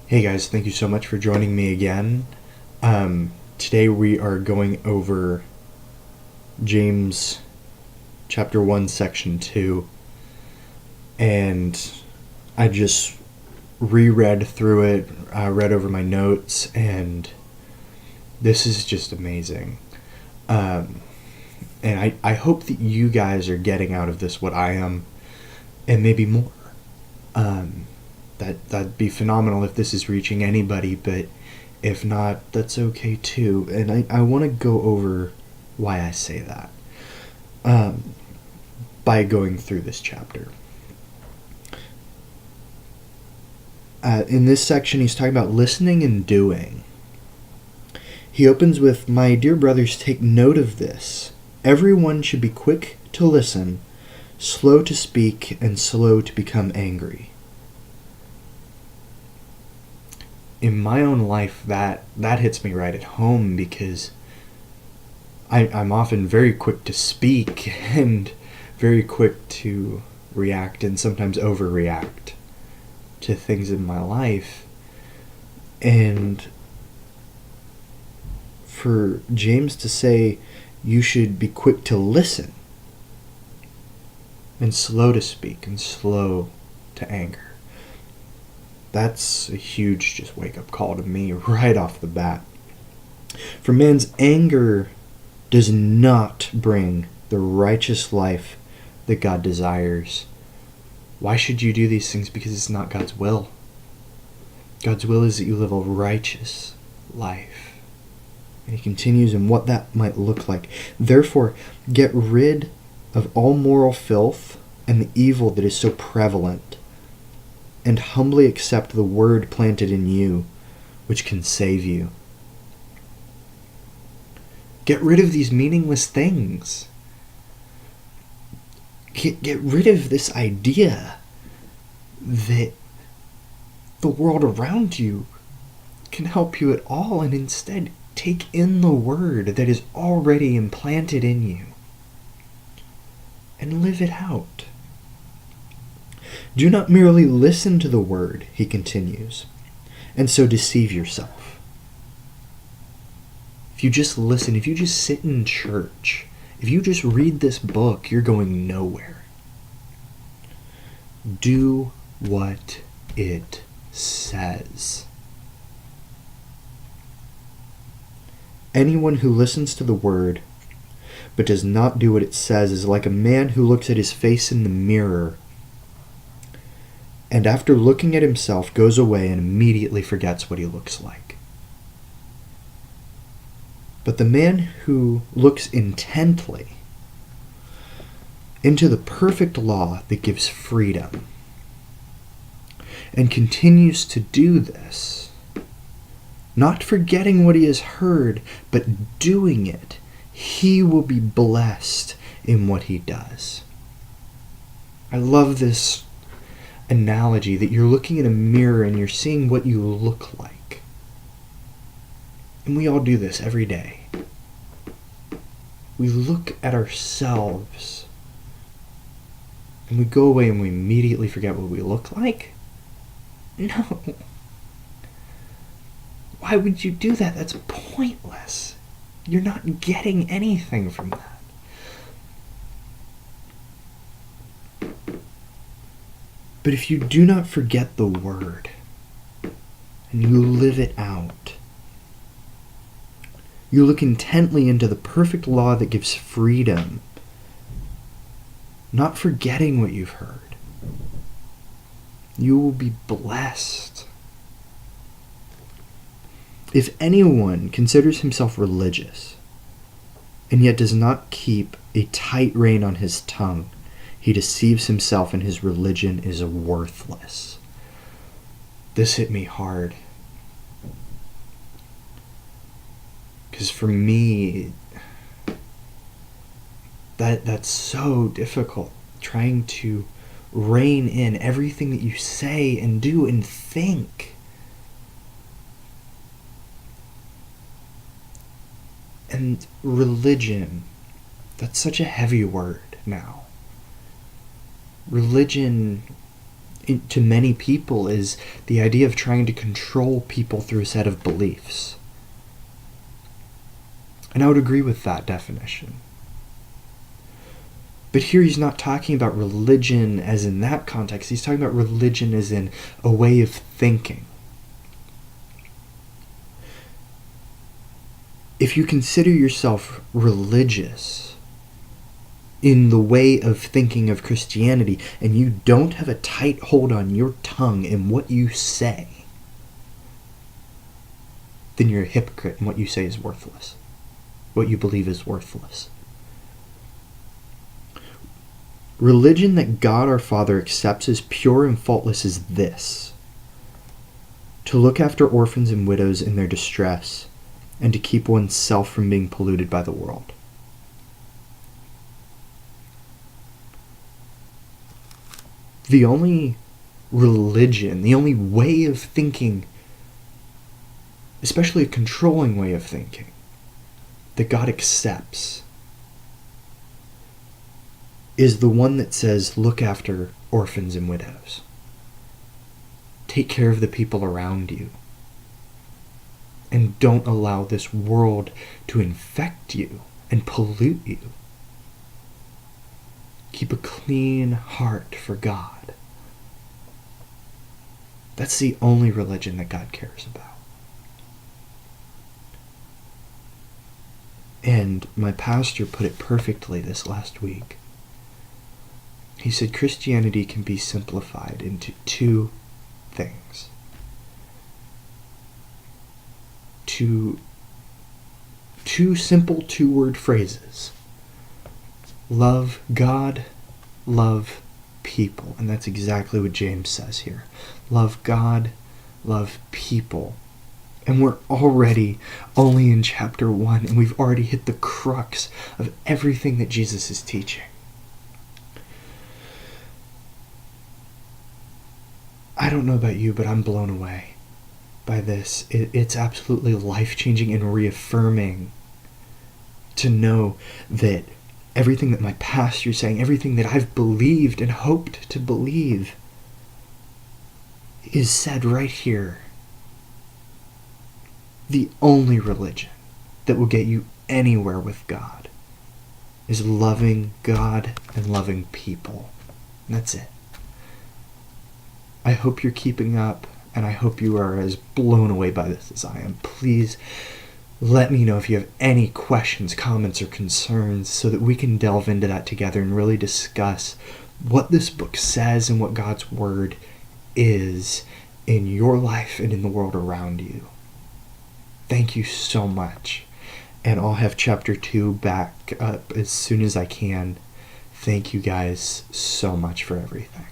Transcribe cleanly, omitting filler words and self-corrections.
Hey guys, thank you so much for joining me again. Today we are going over James chapter 1, section 2, and I just reread through it, read over my notes, and this is just amazing. And I hope that you guys are getting out of this what I am, and maybe more. That'd be phenomenal if this is reaching anybody, but if not, that's okay too. And I want to go over why I say that by going through this chapter. In this section, he's talking about listening and doing. He opens with, "My dear brothers, take note of this. Everyone should be quick to listen, slow to speak, and slow to become angry." In my own life, that hits me right at home because I'm often very quick to speak and very quick to react and sometimes overreact to things in my life. And for James to say you should be quick to listen and slow to speak and slow to anger, that's a huge just wake-up call to me right off the bat. For man's anger does not bring the righteous life that God desires. Why should you do these things? Because it's not God's will. God's will is that you live a righteous life. And he continues in what that might look like. Therefore, get rid of all moral filth and the evil that is so prevalent, and humbly accept the word planted in you, which can save you. Get rid of these meaningless things. Get rid of this idea that the world around you can help you at all, and instead take in the word that is already implanted in you and live it out. Do not merely listen to the word, he continues, and so deceive yourself. If you just listen, if you just sit in church, if you just read this book, you're going nowhere. Do what it says. Anyone who listens to the word but does not do what it says is like a man who looks at his face in the mirror and after looking at himself goes away and immediately forgets what he looks like. But the man who looks intently into the perfect law that gives freedom and continues to do this, not forgetting what he has heard, but doing it, he will be blessed in what he does. I love this analogy that you're looking in a mirror and you're seeing what you look like. And we all do this every day. We look at ourselves and we go away and we immediately forget what we look like? No. Why would you do that? That's pointless. You're not getting anything from that. But if you do not forget the word and you live it out, you look intently into the perfect law that gives freedom, not forgetting what you've heard, you will be blessed. If anyone considers himself religious and yet does not keep a tight rein on his tongue, he deceives himself and his religion is worthless. This hit me hard. Because for me, that's so difficult, trying to rein in everything that you say and do and think. And religion, that's such a heavy word now. Religion to many people is the idea of trying to control people through a set of beliefs. And I would agree with that definition. But here he's not talking about religion as in that context. He's talking about religion as in a way of thinking. If you consider yourself religious in the way of thinking of Christianity, and you don't have a tight hold on your tongue and what you say, then you're a hypocrite and what you say is worthless. What you believe is worthless. Religion that God our Father accepts as pure and faultless is this: to look after orphans and widows in their distress, and to keep oneself from being polluted by the world. The only religion, the only way of thinking, especially a controlling way of thinking, that God accepts is the one that says, look after orphans and widows. Take care of the people around you. And don't allow this world to infect you and pollute you. Keep a clean heart for God. That's the only religion that God cares about. And my pastor put it perfectly this last week. He said Christianity can be simplified into two things. Two simple two-word phrases. Love God, love people. And that's exactly what James says here. Love God, love people. And we're already only in chapter 1, and we've already hit the crux of everything that Jesus is teaching. I don't know about you, but I'm blown away by this. It's absolutely life-changing and reaffirming to know that everything that my pastor's saying, everything that I've believed and hoped to believe is said right here. The only religion that will get you anywhere with God is loving God and loving people. And that's it. I hope you're keeping up, and I hope you are as blown away by this as I am. Please let me know if you have any questions, comments, or concerns so that we can delve into that together and really discuss what this book says and what God's Word is in your life and in the world around you. Thank you so much. And I'll have chapter 2 back up as soon as I can. Thank you guys so much for everything.